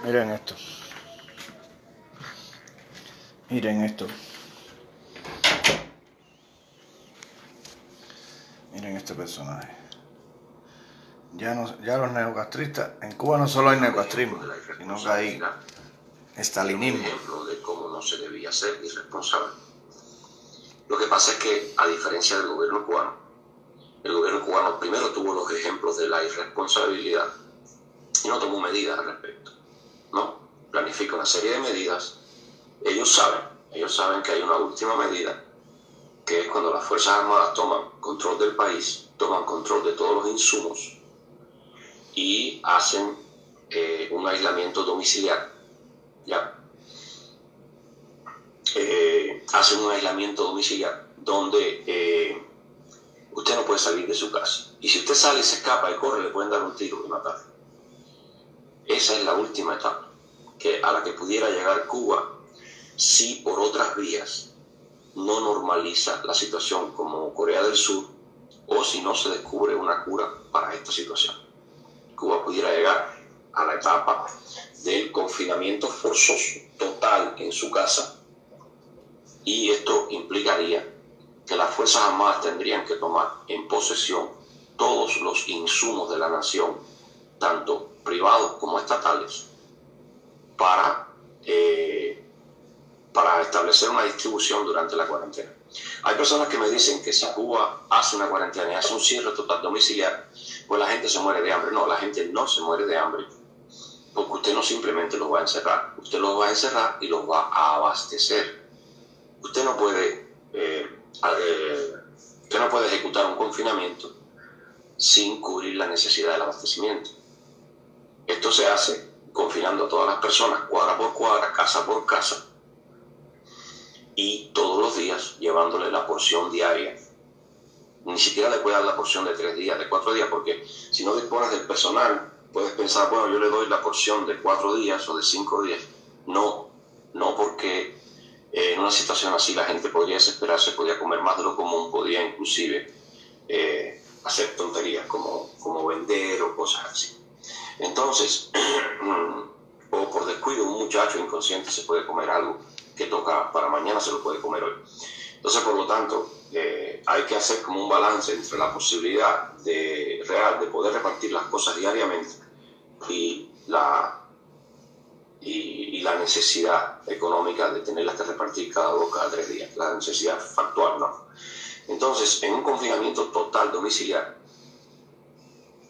Miren esto. Miren esto. Miren este personaje. Ya los neocastristas, en Cuba no solo hay neocastrismo, sino que hay estalinismo. Un ejemplo de cómo no se debía ser irresponsable. Lo que pasa es que, a diferencia del gobierno cubano, el gobierno cubano primero tuvo los ejemplos de la irresponsabilidad y no tomó medidas al respecto. No, planifica una serie de medidas. Ellos saben que hay una última medida, que es cuando las Fuerzas Armadas toman control del país, toman control de todos los insumos y hacen un aislamiento domiciliario. ¿Ya? Hacen un aislamiento domiciliario donde usted no puede salir de su casa. Y si usted sale y se escapa y corre, le pueden dar un tiro y matarlo. Esa es la última etapa a la que pudiera llegar Cuba si por otras vías no normaliza la situación como Corea del Sur o si no se descubre una cura para esta situación. Cuba pudiera llegar a la etapa del confinamiento forzoso total en su casa, y esto implicaría que las Fuerzas Armadas tendrían que tomar en posesión todos los insumos de la nación, tanto privados como estatales, para establecer una distribución durante la cuarentena. Hay personas que me dicen que si Cuba hace una cuarentena y hace un cierre total domiciliario, pues la gente se muere de hambre. No, la gente no se muere de hambre, porque usted no simplemente los va a encerrar, usted los va a encerrar y los va a abastecer. Usted no puede ejecutar un confinamiento sin cubrir la necesidad del abastecimiento. Esto se hace confinando a todas las personas, cuadra por cuadra, casa por casa, y todos los días llevándole la porción diaria. Ni siquiera le puede dar la porción de 3 días, de 4 días, porque si no dispones del personal, puedes pensar, bueno, yo le doy la porción de 4 días o de 5 días. No, porque en una situación así la gente podría desesperarse, podría comer más de lo común, podría inclusive hacer tonterías como vender o cosas así. Entonces, o por descuido, un muchacho inconsciente se puede comer algo que toca para mañana, se lo puede comer hoy. Entonces, por lo tanto, hay que hacer como un balance entre la posibilidad real de poder repartir las cosas diariamente y la necesidad económica de tenerlas que repartir cada 2, cada 3 días, la necesidad factual, ¿no? Entonces, en un confinamiento total domiciliario,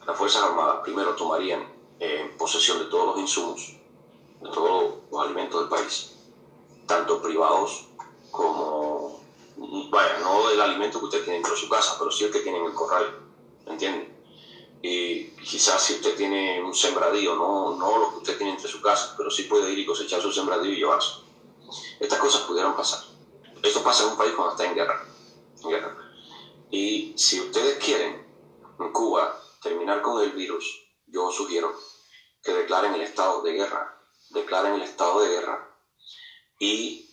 las Fuerzas Armadas primero tomarían posesión de todos los insumos, de todos los alimentos del país, tanto privados como, no del alimento que usted tiene dentro de su casa, pero sí el que tiene en el corral, ¿me entiende? Y quizás si usted tiene un sembradío, no lo que usted tiene entre su casa, pero sí puede ir y cosechar su sembradío y llevarse. Estas cosas pudieran pasar. Esto pasa en un país cuando está en guerra. Y si ustedes quieren en Cuba terminar con el virus, yo sugiero que declaren el estado de guerra. Y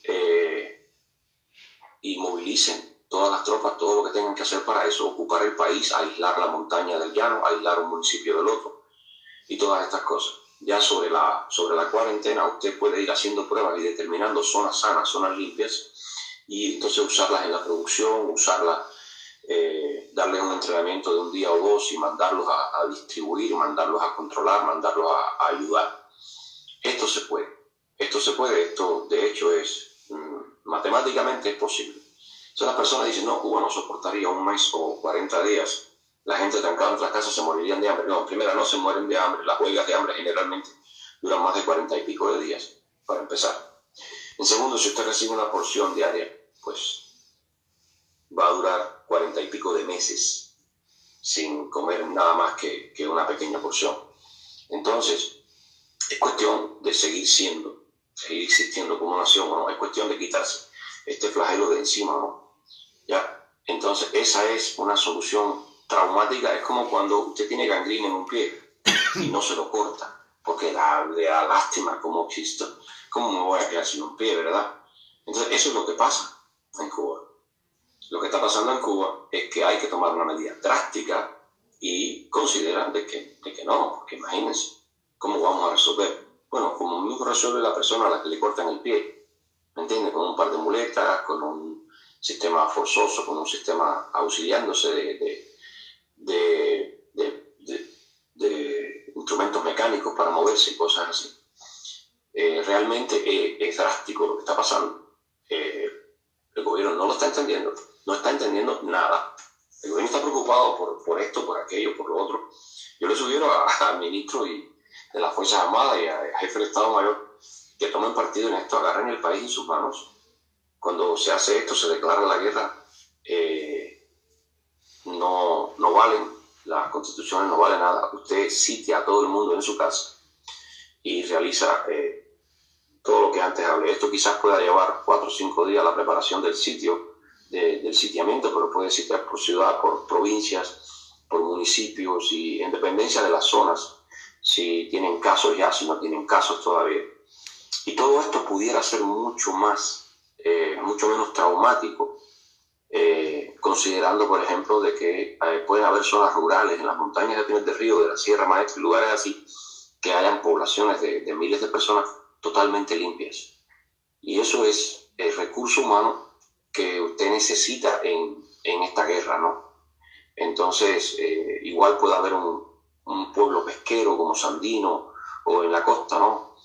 movilicen todas las tropas, todo lo que tengan que hacer para eso, ocupar el país, aislar la montaña del llano, aislar un municipio del otro y todas estas cosas. Ya sobre la cuarentena usted puede ir haciendo pruebas y determinando zonas sanas, zonas limpias, y entonces usarlas en la producción, darles un entrenamiento de un día o 2 y mandarlos a distribuir, mandarlos a controlar, mandarlos a ayudar. Esto se puede, esto de hecho es matemáticamente es posible. Entonces las personas dicen, no, Cuba no soportaría un mes o 40 días, la gente trancada en las casas se morirían de hambre. No, primero, no se mueren de hambre, las huelgas de hambre generalmente duran más de 40 y pico de días, para empezar. En segundo, si usted recibe una porción diaria, pues va a durar 40 y pico de meses sin comer nada más que una pequeña porción. Entonces, es cuestión de seguir existiendo como nación, ¿no? Es cuestión de quitarse este flagelo de encima, ¿no? ¿Ya? Entonces, esa es una solución traumática. Es como cuando usted tiene gangrina en un pie y no se lo corta, porque le da lástima, como Cristo. ¿Cómo me voy a quedar sin un pie, verdad? Entonces, eso es lo que pasa en Cuba. Lo que está pasando en Cuba es que hay que tomar una medida drástica y consideran de que no, porque imagínense, ¿cómo vamos a resolver? bueno, como único resuelve la persona a la que le cortan el pie, ¿me entiendes? Con un par de muletas, con un sistema forzoso, con un sistema auxiliándose de instrumentos mecánicos para moverse y cosas así. Realmente es drástico lo que está pasando. El gobierno no lo está entendiendo, no está entendiendo nada. El gobierno está preocupado por esto, por aquello, por lo otro. Yo le sugiero al ministro de las Fuerzas Armadas y al jefe del Estado Mayor que tomen partido en esto, agarren el país en sus manos. Cuando se hace esto, se declara la guerra, no valen, las constituciones no valen nada. Usted sitia a todo el mundo en su casa y realiza todo lo que antes hablé. Esto quizás pueda llevar 4 o 5 días la preparación del sitio, del sitiamiento, pero puede sitiar por ciudad, por provincias, por municipios y en dependencia de las zonas, si tienen casos ya, si no tienen casos todavía. Y todo esto pudiera ser mucho menos traumático, considerando, por ejemplo, de que pueden haber zonas rurales en las montañas de Pinar del Río, de la Sierra Maestra, lugares así, que hayan poblaciones de miles de personas totalmente limpias. Y eso es el recurso humano que usted necesita en esta guerra, ¿no? Entonces, igual puede haber un pueblo pesquero como Sandino o en la costa, ¿no?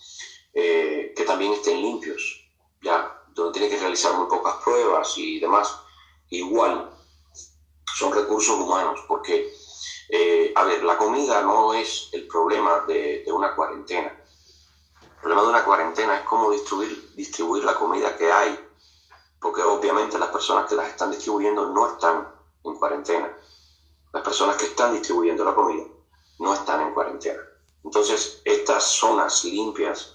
Que también estén limpios, ya, donde tiene que realizar muy pocas pruebas y demás. Igual, son recursos humanos, porque, a ver, la comida no es el problema de una cuarentena. El problema de una cuarentena es cómo distribuir la comida que hay, porque obviamente las personas que las están distribuyendo no están en cuarentena. Las personas que están distribuyendo la comida no están en cuarentena. Entonces, estas zonas limpias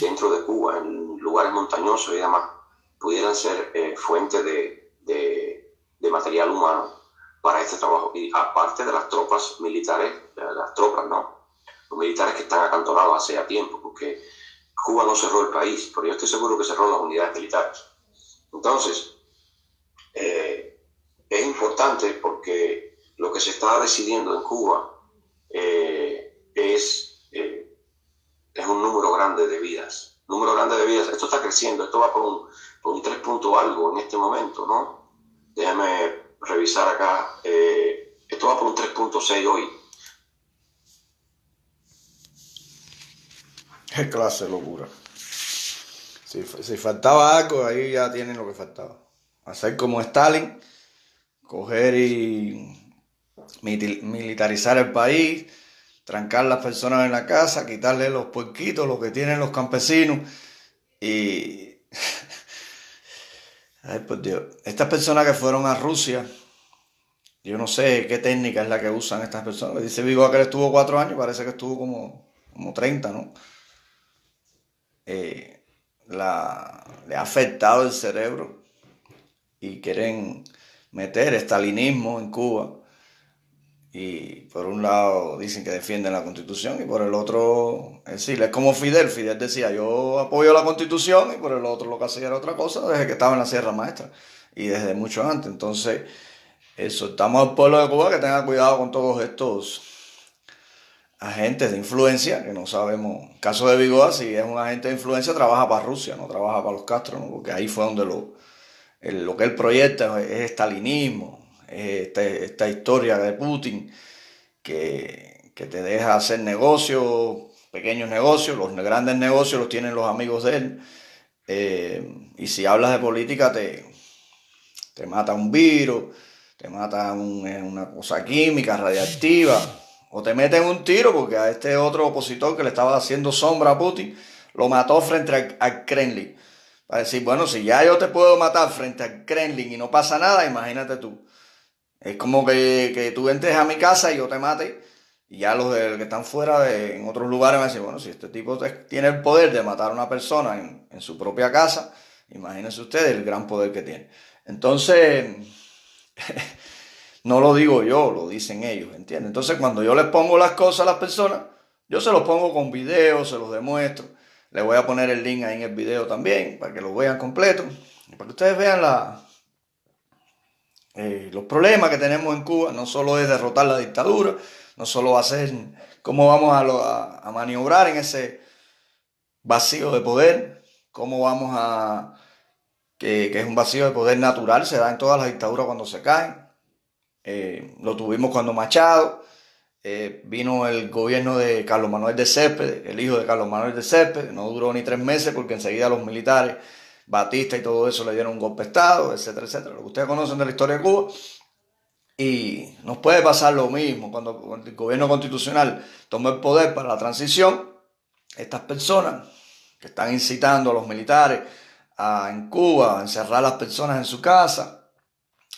dentro de Cuba, en lugares montañosos y demás, pudieran ser fuente de material humano para este trabajo. Y aparte de las tropas militares, ¿no? Los militares que están acantonados hace ya tiempo, porque Cuba no cerró el país, pero yo estoy seguro que cerró las unidades militares. Entonces, es importante porque lo que se está decidiendo en Cuba es un número grande de vidas. Esto está creciendo, esto va por un 3 punto algo en este momento, ¿no? Déjame revisar acá. Esto va por un 3.6 hoy. Qué clase de locura. Si faltaba algo, ahí ya tienen lo que faltaba. Hacer como Stalin, coger y militarizar el país, trancar las personas en la casa, quitarle los puerquitos, lo que tienen los campesinos y... Ay, por Dios. Estas personas que fueron a Rusia, yo no sé qué técnica es la que usan estas personas. Dice Vigo que él estuvo 4 años, parece que estuvo como 30, ¿no? Le ha afectado el cerebro y quieren meter estalinismo en Cuba. Y por un lado dicen que defienden la Constitución y por el otro, es decir, es como Fidel. Fidel decía, yo apoyo la Constitución y por el otro lo que hacía era otra cosa desde que estaba en la Sierra Maestra y desde mucho antes. Entonces, exhortamos al pueblo de Cuba que tenga cuidado con todos estos agentes de influencia, que no sabemos. En caso de Vigoa, si es un agente de influencia, trabaja para Rusia, no trabaja para los Castro, ¿no? Porque ahí fue donde lo que él proyecta es estalinismo, es esta historia de Putin que te deja hacer negocios, pequeños negocios, los grandes negocios los tienen los amigos de él. Y si hablas de política, te mata un virus, te mata una cosa química, radiactiva, o te meten un tiro porque a este otro opositor que le estaba haciendo sombra a Putin, lo mató frente al Kremlin. Para decir, bueno, si ya yo te puedo matar frente al Kremlin y no pasa nada, imagínate tú. Es como que tú entres a mi casa y yo te mate, y ya los que están fuera en otros lugares van a decir, bueno, si este tipo tiene el poder de matar a una persona en su propia casa, imagínense ustedes el gran poder que tiene. Entonces, no lo digo yo, lo dicen ellos, ¿entiendes? Entonces, cuando yo les pongo las cosas a las personas, yo se los pongo con videos, se los demuestro. Les voy a poner el link ahí en el video también, para que lo vean completo, y para que ustedes vean los problemas que tenemos en Cuba. No solo es derrotar la dictadura, no solo va a ser cómo vamos a maniobrar en ese vacío de poder. ¿Cómo vamos a...? Que es un vacío de poder natural, se da en todas las dictaduras cuando se caen. Lo tuvimos cuando Machado, vino el gobierno de Carlos Manuel de Céspedes, el hijo de Carlos Manuel de Céspedes, no duró ni 3 meses porque enseguida los militares, Batista y todo eso le dieron un golpe de Estado, etcétera, etcétera, lo que ustedes conocen de la historia de Cuba. Y nos puede pasar lo mismo cuando el gobierno constitucional toma el poder para la transición. Estas personas que están incitando a los militares en Cuba a encerrar a las personas en su casa,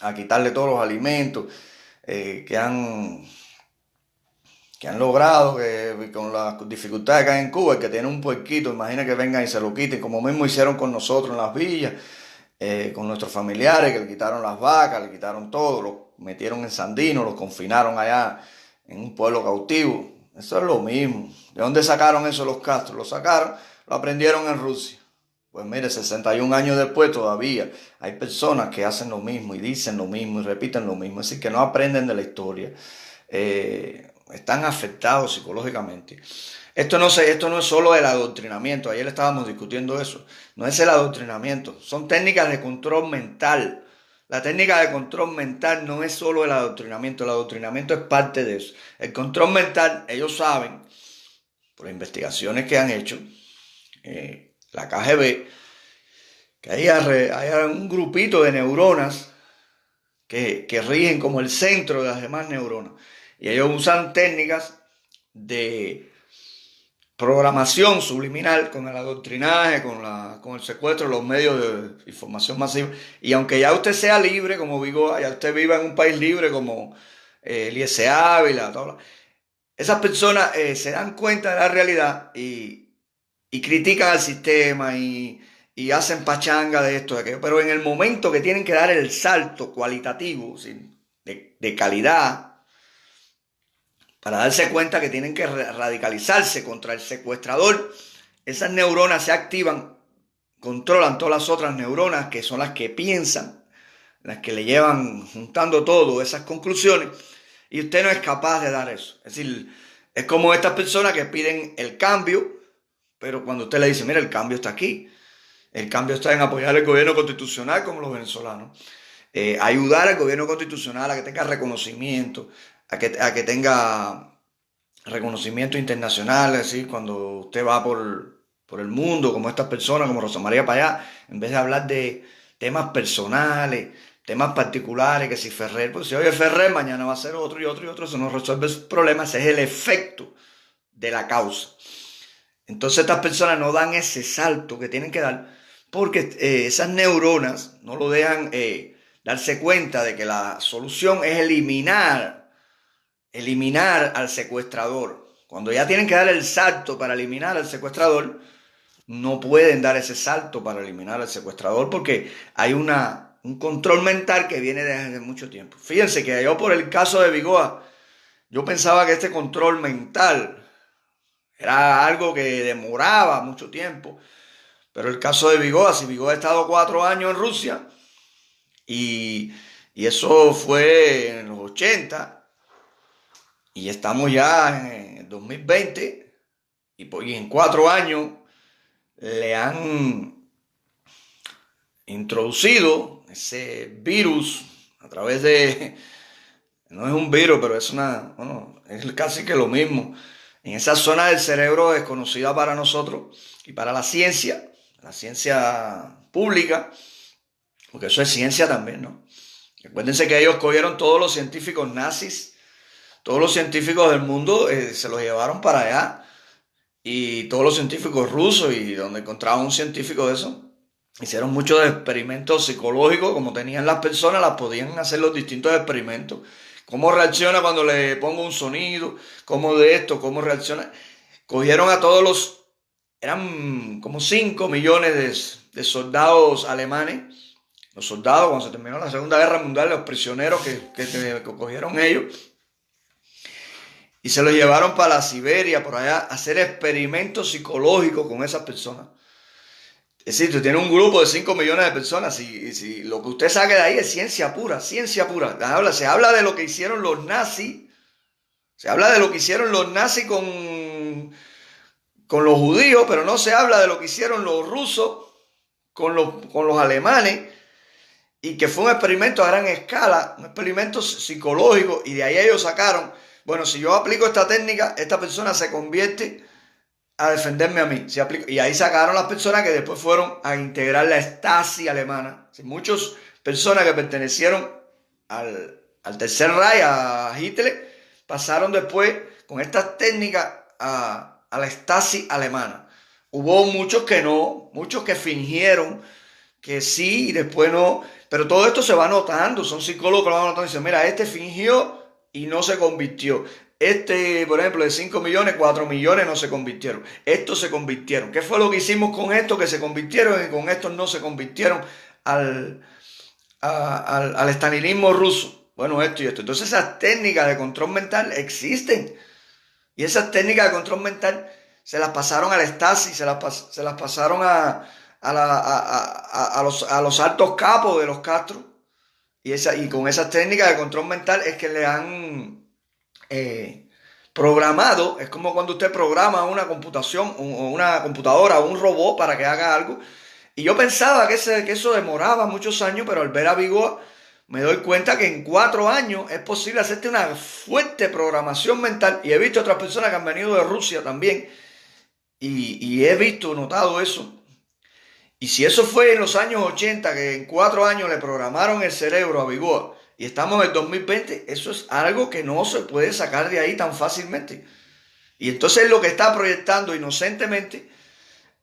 a quitarle todos los alimentos que han logrado, que con las dificultades que hay en Cuba, el que tiene un puerquito, imagina que vengan y se lo quiten, como mismo hicieron con nosotros en las villas, con nuestros familiares, que le quitaron las vacas, le quitaron todo, los metieron en Sandino, los confinaron allá en un pueblo cautivo. Eso es lo mismo. ¿De dónde sacaron eso los Castro? Lo sacaron, lo aprendieron en Rusia. Pues mire, 61 años después todavía hay personas que hacen lo mismo y dicen lo mismo y repiten lo mismo. Es decir, que no aprenden de la historia. Están afectados psicológicamente. Esto no es solo el adoctrinamiento. Ayer estábamos discutiendo eso. No es el adoctrinamiento. Son técnicas de control mental. La técnica de control mental no es solo el adoctrinamiento. El adoctrinamiento es parte de eso. El control mental, ellos saben, por investigaciones que han hecho, la KGB, que hay un grupito de neuronas que rigen como el centro de las demás neuronas. Y ellos usan técnicas de programación subliminal con el adoctrinaje, con el secuestro de los medios de información masiva. Y aunque ya usted sea libre como Vigoa, ya usted viva en un país libre como Eliezer Ávila, esas personas se dan cuenta de la realidad y critican al sistema y hacen pachanga de esto, de aquello. Pero en el momento que tienen que dar el salto cualitativo, ¿sí?, de calidad, para darse cuenta que tienen que radicalizarse contra el secuestrador, esas neuronas se activan, controlan todas las otras neuronas que son las que piensan, las que le llevan juntando todo, esas conclusiones, y usted no es capaz de dar eso. Es decir, es como estas personas que piden el cambio, pero cuando usted le dice, mira, el cambio está aquí, el cambio está en apoyar el gobierno constitucional como los venezolanos, ayudar al gobierno constitucional a que tenga reconocimiento, a que tenga reconocimiento internacional, así cuando usted va por el mundo, como estas personas, como Rosa María Payá, en vez de hablar de temas personales, temas particulares, que si Ferrer, pues si hoy es Ferrer, mañana va a ser otro y otro y otro, eso no resuelve el problema, ese es el efecto de la causa. Entonces estas personas no dan ese salto que tienen que dar porque esas neuronas no lo dejan darse cuenta de que la solución es eliminar al secuestrador. Cuando ya tienen que dar el salto para eliminar al secuestrador, no pueden dar ese salto para eliminar al secuestrador porque hay un control mental que viene desde mucho tiempo. Fíjense que yo por el caso de Vigoa, yo pensaba que este control mental era algo que demoraba mucho tiempo. Pero el caso de Vigoa, si Vigoa ha estado 4 años en Rusia, y eso fue en los 80, y estamos ya en el 2020, y en 4 años le han introducido ese virus a través de, no es un virus, pero es casi que lo mismo, en esa zona del cerebro desconocida para nosotros y para la ciencia pública, porque eso es ciencia también, ¿no? Recuérdense que ellos cogieron todos los científicos nazis, todos los científicos del mundo, se los llevaron para allá, y todos los científicos rusos, y donde encontraban un científico de eso, hicieron muchos experimentos psicológicos, como tenían las personas, las podían hacer los distintos experimentos. ¿Cómo reacciona cuando le pongo un sonido? ¿Cómo de esto? ¿Cómo reacciona? Cogieron a todos eran como 5 millones de soldados alemanes. Los soldados, cuando se terminó la Segunda Guerra Mundial, los prisioneros que cogieron ellos, y se los llevaron para la Siberia, por allá, a hacer experimentos psicológicos con esas personas. Es decir, tú tienes un grupo de 5 millones de personas, y lo que usted saque de ahí es ciencia pura, ciencia pura. Se habla de lo que hicieron los nazis, con con los judíos, pero no se habla de lo que hicieron los rusos con los alemanes, y que fue un experimento a gran escala, un experimento psicológico, y de ahí ellos sacaron, bueno, si yo aplico esta técnica, esta persona se convierte a defenderme a mí. Y ahí sacaron las personas que después fueron a integrar la Stasi alemana. Muchas personas que pertenecieron al Tercer Reich, a Hitler, pasaron después con estas técnicas a la Stasi alemana. Hubo muchos que no, muchos que fingieron que sí y después no, pero todo esto se va notando, son psicólogos que lo van notando y dicen, mira, este fingió y no se convirtió. Este, por ejemplo, de 5 millones, 4 millones no se convirtieron. Estos se convirtieron. ¿Qué fue lo que hicimos con estos que se convirtieron y con estos no se convirtieron al estalinismo ruso? Bueno, esto y esto. Entonces esas técnicas de control mental existen. Y esas técnicas de control mental se las pasaron al Stasi, se las pasaron a los altos capos de los Castro. Y con esas técnicas de control mental es que le han programado. Es como cuando usted programa una computación o una computadora o un robot para que haga algo. Y yo pensaba que eso demoraba muchos años, pero al ver a Vigoa me doy cuenta que en 4 años es posible hacerte una fuerte programación mental. Y he visto otras personas que han venido de Rusia también. Y he notado eso. Y si eso fue en los años 80, que en 4 años le programaron el cerebro a Vigoa, y estamos en el 2020, eso es algo que no se puede sacar de ahí tan fácilmente. Y entonces lo que está proyectando inocentemente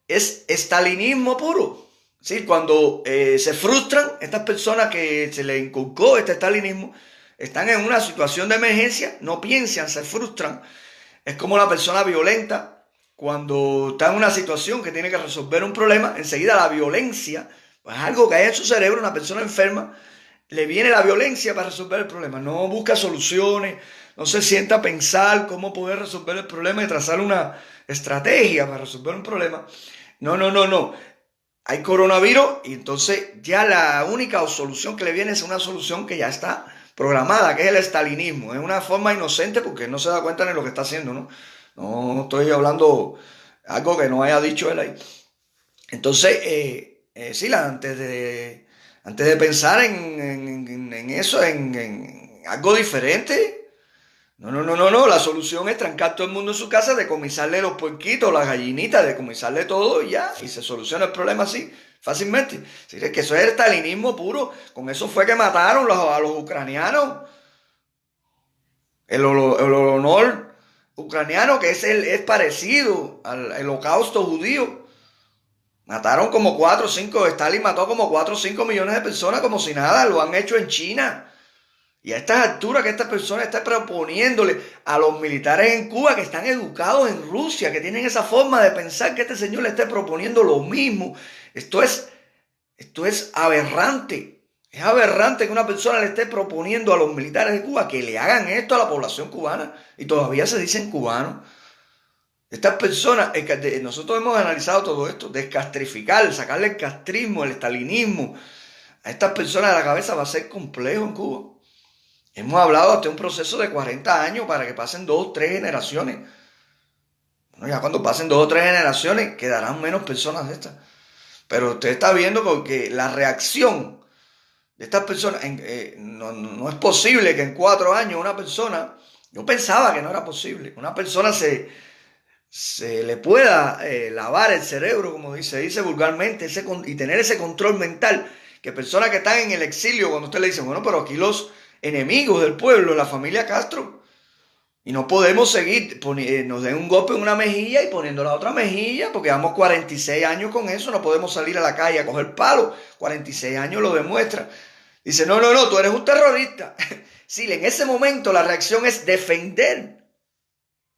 es estalinismo puro. ¿Sí? Cuando se frustran, estas personas que se les inculcó este estalinismo, están en una situación de emergencia, no piensan, se frustran. Es como la persona violenta. Cuando está en una situación que tiene que resolver un problema, enseguida la violencia, pues algo que hay en su cerebro, una persona enferma, le viene la violencia para resolver el problema. No busca soluciones, no se sienta a pensar cómo poder resolver el problema y trazar una estrategia para resolver un problema. No. Hay coronavirus y entonces ya la única solución que le viene es una solución que ya está programada, que es el estalinismo. Es una forma inocente porque no se da cuenta de lo que está haciendo, ¿no? No estoy hablando algo que no haya dicho él ahí. Entonces, sí, antes de pensar en eso, en algo diferente, no. La solución es trancar todo el mundo en su casa, decomisarle los puerquitos, las gallinitas, decomisarle todo y ya, y se soluciona el problema así, fácilmente. Así que eso es el estalinismo puro. Con eso fue que mataron a los ucranianos. El honor ucraniano, que es parecido al holocausto judío. Mataron como 4 o 5, Stalin mató como 4 o 5 millones de personas como si nada, lo han hecho en China. Y a estas alturas que esta persona está proponiéndole a los militares en Cuba que están educados en Rusia, que tienen esa forma de pensar, que este señor le esté proponiendo lo mismo. Esto es aberrante. Es aberrante que una persona le esté proponiendo a los militares de Cuba que le hagan esto a la población cubana y todavía se dicen cubanos. Estas personas, nosotros hemos analizado todo esto, descastrificar, sacarle el castrismo, el estalinismo a estas personas de la cabeza va a ser complejo en Cuba. Hemos hablado hasta un proceso de 40 años para que pasen 2 o 3 generaciones. Bueno, ya cuando pasen 2 o 3 generaciones quedarán menos personas de estas. Pero usted está viendo porque la reacción de estas personas, no es posible que en 4 años una persona, yo pensaba que no era posible, una persona se le pueda lavar el cerebro, como se dice vulgarmente, y tener ese control mental, que personas que están en el exilio, cuando usted le dice, bueno, pero aquí los enemigos del pueblo, la familia Castro, y no podemos seguir, nos den un golpe en una mejilla y poniendo la otra mejilla, porque llevamos 46 años con eso, no podemos salir a la calle a coger palo, 46 años lo demuestra. Dice, no, tú eres un terrorista. Sí, en ese momento la reacción es defender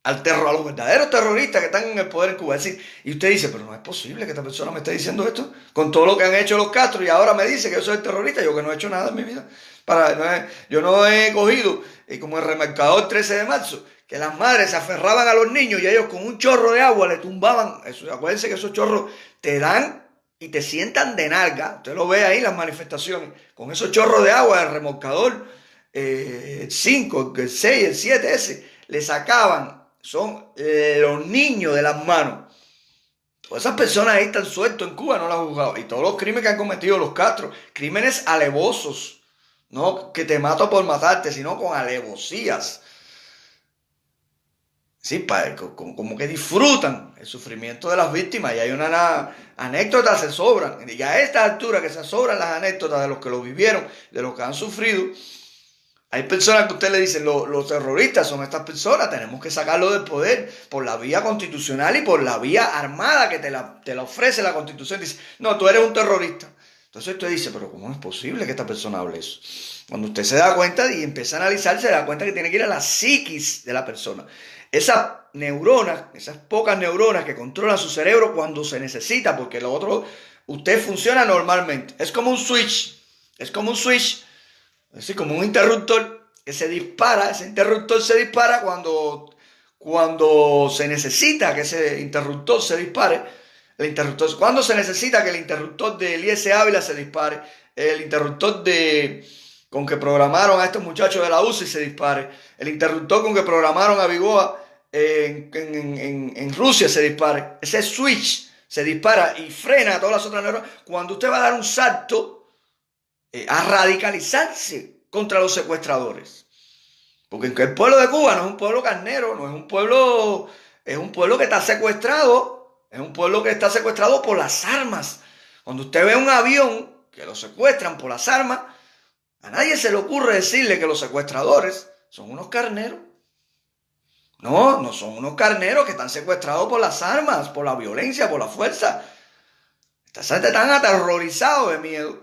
a los verdaderos terroristas que están en el poder en Cuba. Es decir, y usted dice, pero no es posible que esta persona me esté diciendo esto, con todo lo que han hecho los Castro, y ahora me dice que yo soy terrorista, yo que no he hecho nada en mi vida. Yo no he cogido, como el remarcador 13 de marzo, que las madres se aferraban a los niños y ellos con un chorro de agua le tumbaban. Acuérdense que esos chorros te dan y te sientan de nalga. Usted lo ve ahí, las manifestaciones, con esos chorros de agua del remolcador 5, el 6, el 7 ese, le sacaban, son los niños de las manos. Todas esas personas ahí están sueltos en Cuba, no las han juzgado. Y todos los crímenes que han cometido los Castro, crímenes alevosos, no que te mato por matarte, sino con alevosías. Sí, como que disfrutan el sufrimiento de las víctimas. Y hay una anécdotas se sobran. Y a esta altura que se sobran las anécdotas de los que lo vivieron, de los que han sufrido. Hay personas que usted le dicen, los terroristas son estas personas, tenemos que sacarlo del poder por la vía constitucional y por la vía armada que te la ofrece la Constitución. Dice, no, tú eres un terrorista. Entonces usted dice, pero ¿cómo es posible que esta persona hable eso? Cuando usted se da cuenta y empieza a analizar, se da cuenta que tiene que ir a la psiquis de la persona. Esas neuronas, esas pocas neuronas que controlan su cerebro cuando se necesita, porque lo otro, usted funciona normalmente. Es como un switch, es decir, como un interruptor que se dispara. Ese interruptor se dispara cuando se necesita que ese interruptor se dispare. Cuando se necesita que el interruptor de Eliezer Ávila se dispare. El interruptor con que programaron a estos muchachos de la UCI se dispare. El interruptor con que programaron a Vigoa en Rusia se dispare. Ese switch se dispara y frena a todas las otras neuronas. Cuando usted va a dar un salto a radicalizarse contra los secuestradores. Porque el pueblo de Cuba no es un pueblo carnero, no es un pueblo, es un pueblo que está secuestrado, es un pueblo que está secuestrado por las armas. Cuando usted ve un avión que lo secuestran por las armas, a nadie se le ocurre decirle que los secuestradores son unos carneros. No son unos carneros que están secuestrados por las armas, por la violencia, por la fuerza. Esta gente están aterrorizados de miedo.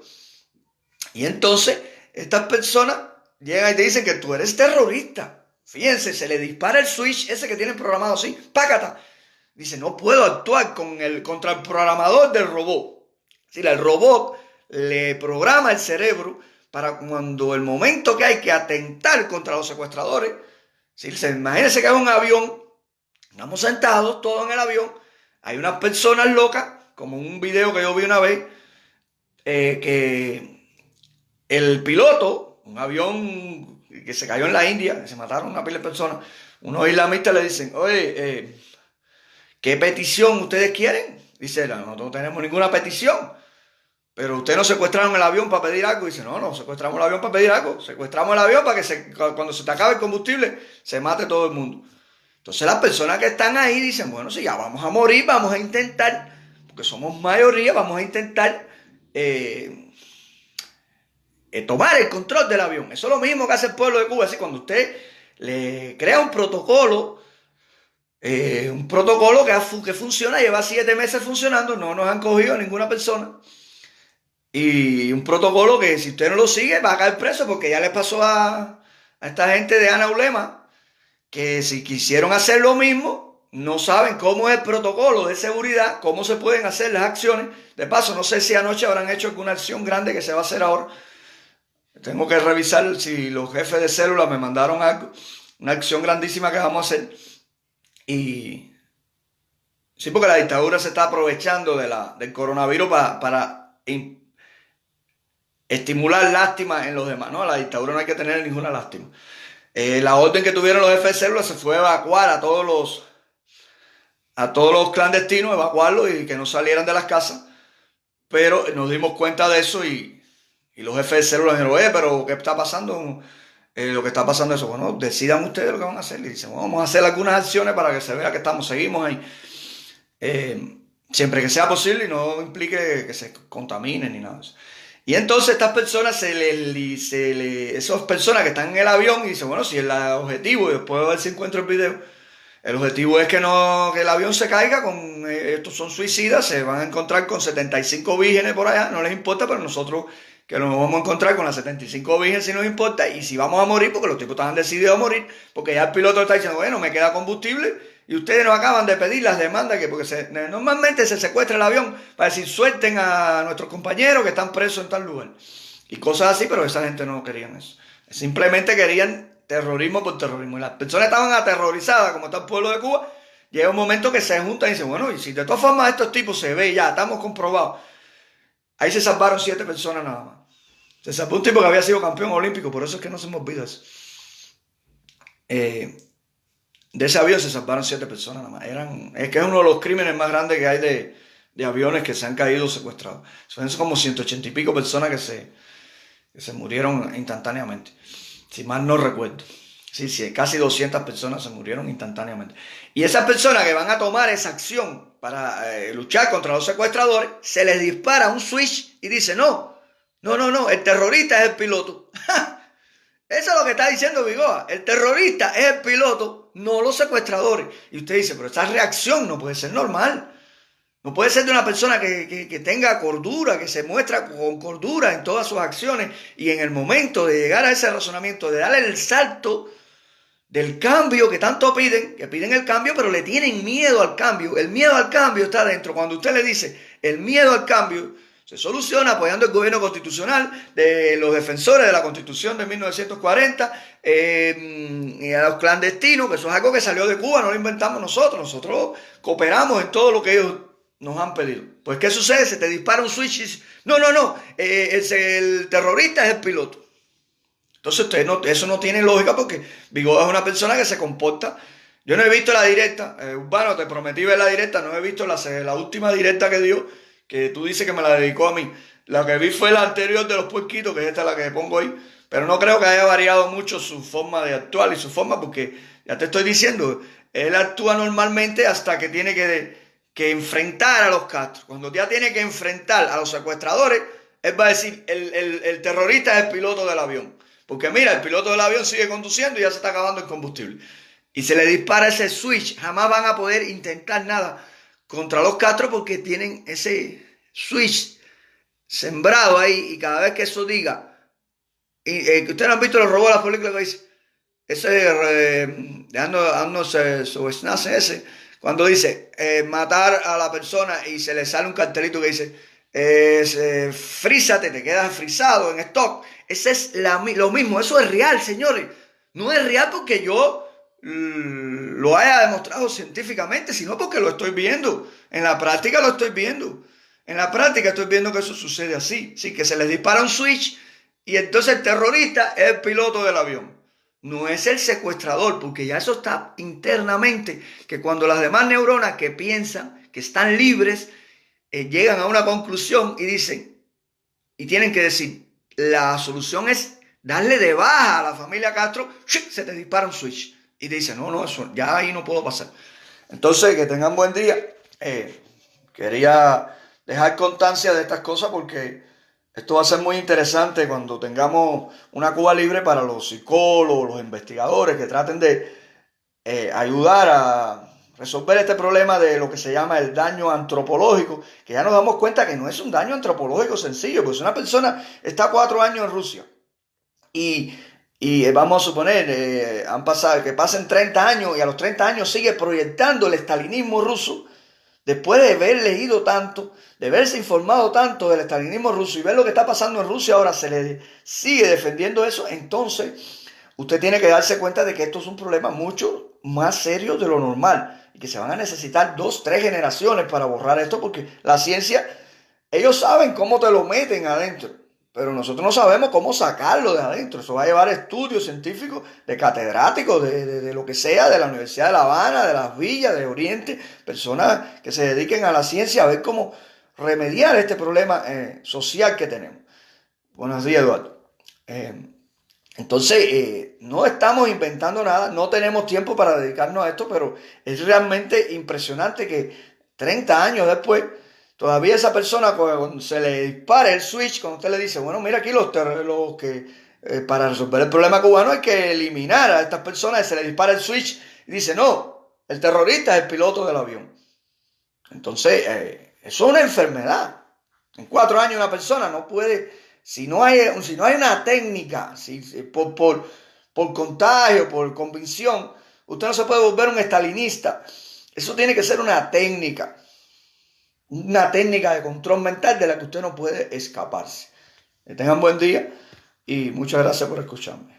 Y entonces estas personas llegan y te dicen que tú eres terrorista. Fíjense, se le dispara el switch ese que tienen programado así, ¡pácata! Dice, no puedo actuar contra el programador del robot. Es decir, el robot le programa el cerebro para cuando el momento que hay que atentar contra los secuestradores. ¿Sí? Imagínense que hay un avión, estamos sentados todos en el avión, hay unas personas locas, como un video que yo vi una vez, que el piloto, un avión que se cayó en la India, que se mataron una pila de personas, unos islamistas le dicen, oye, ¿qué petición ustedes quieren? Dice, nosotros no tenemos ninguna petición, pero ustedes nos secuestraron el avión para pedir algo. Dice, no secuestramos el avión para pedir algo, secuestramos el avión para que cuando se te acabe el combustible, se mate todo el mundo. Entonces las personas que están ahí dicen, bueno, si ya vamos a morir, vamos a intentar, porque somos mayoría, vamos a intentar tomar el control del avión. Eso es lo mismo que hace el pueblo de Cuba. Así, cuando usted le crea un protocolo que funciona, lleva 7 meses funcionando, no nos han cogido a ninguna persona. Y un protocolo que si usted no lo sigue va a caer preso, porque ya le pasó a esta gente de Ana Ulema, que si quisieron hacer lo mismo, no saben cómo es el protocolo de seguridad, cómo se pueden hacer las acciones. De paso, no sé si anoche habrán hecho alguna acción grande que se va a hacer ahora. Tengo que revisar si los jefes de célula me mandaron algo, una acción grandísima que vamos a hacer. Y sí, porque la dictadura se está aprovechando del coronavirus para estimular lástima en los demás. No, la dictadura no hay que tener ninguna lástima. La orden que tuvieron los jefes de célula se fue a evacuar a todos los clandestinos, evacuarlos y que no salieran de las casas. Pero nos dimos cuenta de eso y los jefes de célula dijeron, oye, pero ¿qué está pasando? Lo que está pasando es eso. Bueno, decidan ustedes lo que van a hacer. Y dicen, bueno, vamos a hacer algunas acciones para que se vea que seguimos ahí. Siempre que sea posible y no implique que se contaminen ni nada de eso. Y entonces estas personas, esas personas que están en el avión y dicen, bueno, si el objetivo, y después de ver si encuentro el video, el objetivo es que el avión se caiga, estos son suicidas, se van a encontrar con 75 vírgenes por allá, no les importa, pero nosotros que nos vamos a encontrar con las 75 vírgenes si nos importa, y si vamos a morir, porque los tipos están decididos a morir, porque ya el piloto está diciendo, bueno, me queda combustible, y ustedes nos acaban de pedir las demandas, porque normalmente se secuestra el avión para decir, suelten a nuestros compañeros que están presos en tal lugar, y cosas así, pero esa gente no querían eso, simplemente querían terrorismo por terrorismo, y las personas estaban aterrorizadas, como está el pueblo de Cuba. Llega un momento que se juntan y dicen, bueno, y si de todas formas estos tipos se ve ya, estamos comprobados. Ahí se salvaron 7 personas nada más. Se salvó un tipo que había sido campeón olímpico, por eso es que no se me olvida eso. De ese avión se salvaron 7 personas nada más. Es que es uno de los crímenes más grandes que hay de aviones que se han caído secuestrados. Son como 180 y pico personas que se murieron instantáneamente. Si mal no recuerdo. Sí, sí, casi 200 personas se murieron instantáneamente. Y esas personas que van a tomar esa acción para luchar contra los secuestradores, se les dispara un switch y dice, no, el terrorista es el piloto. Eso es lo que está diciendo Vigoa. El terrorista es el piloto, no los secuestradores. Y usted dice, pero esta reacción no puede ser normal. No puede ser de una persona que tenga cordura, que se muestra con cordura en todas sus acciones y en el momento de llegar a ese razonamiento, de darle el salto del cambio que tanto piden, que piden el cambio, pero le tienen miedo al cambio. El miedo al cambio está dentro. Cuando usted le dice el miedo al cambio, se soluciona apoyando el gobierno constitucional de los defensores de la Constitución de 1940 y a los clandestinos, que eso es algo que salió de Cuba, no lo inventamos nosotros. Nosotros cooperamos en todo lo que ellos nos han pedido. Pues ¿qué sucede? Se te dispara un switch y dice, no, el terrorista es el piloto. Entonces eso no tiene lógica porque Vigoda es una persona que se comporta. Yo no he visto la directa, Urbano, te prometí ver la directa, no he visto la última directa que dio, que tú dices que me la dedicó a mí. La que vi fue la anterior de los puerquitos, que es esta la que pongo ahí, pero no creo que haya variado mucho su forma de actuar y su forma, porque ya te estoy diciendo, él actúa normalmente hasta que tiene que enfrentar a los Castro. Cuando ya tiene que enfrentar a los secuestradores, él va a decir, el terrorista es el piloto del avión. Porque mira, el piloto del avión sigue conduciendo y ya se está acabando el combustible. Y se le dispara ese switch. Jamás van a poder intentar nada contra los Castro porque tienen ese switch sembrado ahí. Y cada vez que eso diga, ustedes no han visto los robots de las películas que dice, ese Arnold Schwarzenegger ese, cuando dice matar a la persona y se le sale un cartelito que dice frízate, te quedas frisado en stock. Ese es lo mismo, eso es real, señores. No es real porque yo lo haya demostrado científicamente, sino porque lo estoy viendo. En la práctica lo estoy viendo. En la práctica estoy viendo que eso sucede así. Sí, que se les dispara un switch y entonces el terrorista es el piloto del avión. No es el secuestrador, porque ya eso está internamente, que cuando las demás neuronas que piensan, que están libres, llegan a una conclusión y dicen, y tienen que decir, la solución es darle de baja a la familia Castro, se te dispara un switch. Y te dice, no, eso ya ahí no puedo pasar. Entonces, que tengan buen día. Quería dejar constancia de estas cosas porque esto va a ser muy interesante cuando tengamos una Cuba libre para los psicólogos, los investigadores que traten de ayudar a resolver este problema de lo que se llama el daño antropológico, que ya nos damos cuenta que no es un daño antropológico sencillo, pues una persona está 4 años en Rusia y vamos a suponer, que pasen 30 años y a los 30 años sigue proyectando el estalinismo ruso, después de haber leído tanto, de haberse informado tanto del estalinismo ruso y ver lo que está pasando en Rusia ahora, se le sigue defendiendo eso, entonces usted tiene que darse cuenta de que esto es un problema mucho más serio de lo normal y que se van a necesitar 2, 3 generaciones para borrar esto porque la ciencia, ellos saben cómo te lo meten adentro, pero nosotros no sabemos cómo sacarlo de adentro. Eso va a llevar estudios científicos de catedráticos, de lo que sea, de la Universidad de La Habana, de las villas, de Oriente, personas que se dediquen a la ciencia a ver cómo remediar este problema social que tenemos. Buenos días, Eduardo. Entonces, no estamos inventando nada, no tenemos tiempo para dedicarnos a esto, pero es realmente impresionante que 30 años después, todavía esa persona, cuando se le dispara el switch, cuando usted le dice, bueno, mira aquí los que para resolver el problema cubano hay que eliminar a estas personas, y se le dispara el switch y dice, no, el terrorista es el piloto del avión. Entonces, eso es una enfermedad. En 4 años una persona no puede, si no hay una técnica, por contagio, por convicción, usted no se puede volver un estalinista. Eso tiene que ser una técnica de control mental de la que usted no puede escaparse. Que tengan buen día y muchas gracias por escucharme.